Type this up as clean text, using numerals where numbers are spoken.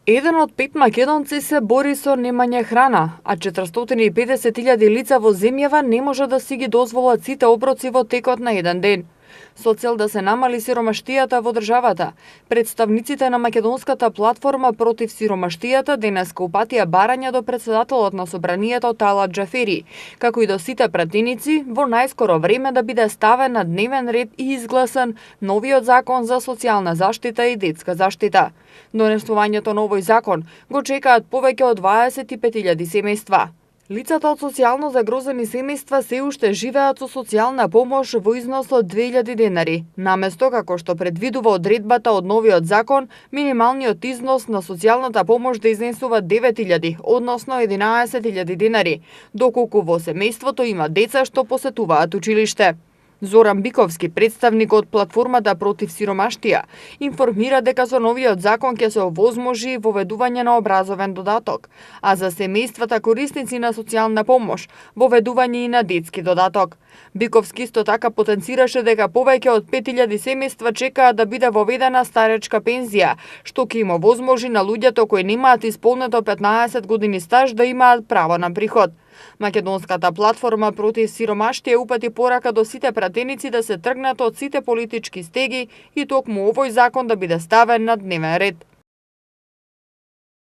Еден од 5 македонци се бори со немање храна, а 450.000 лица во земјава не може да си ги дозволат сите оброци во текот на еден ден. Со цел да се намали сиромаштијата во државата, представниците на македонската платформа против сиромаштијата денеска упатија барања до претседателот на собранието Талат Џафери, како и до сите пратеници во најскоро време да биде ставен на дневен ред и изгласан новиот закон за социјална заштита и детска заштита. Донесувањето на овој закон го чекаат повеќе од 25.000 семејства. Лицата од социјално загрозени семејства се уште живеат со социјална помош во износ од 2.000 денари, наместо како што предвидува одредбата од новиот закон, минималниот износ на социјалната помош да изнесува 9.000, односно 11.000 денари, доколку во семејството има деца што посетуваат училиште. Зоран Биковски, представник од платформата против сиромаштија, информира дека со новиот закон ќе се овозможи воведување на образовен додаток, а за семејствата корисници на социјална помош, воведување и на детски додаток. Биковски исто така потенцираше дека повеќе од 5.000 семејства чекаат да биде воведена старечка пензија, што ќе им овозможи на луѓето кои немаат исполнето 15 години стаж да имаат право на приход. Македонската платформа против сиромаштија упати порака до сите пратеници да се тргнат од сите политички стеги и токму овој закон да биде ставен на дневен ред.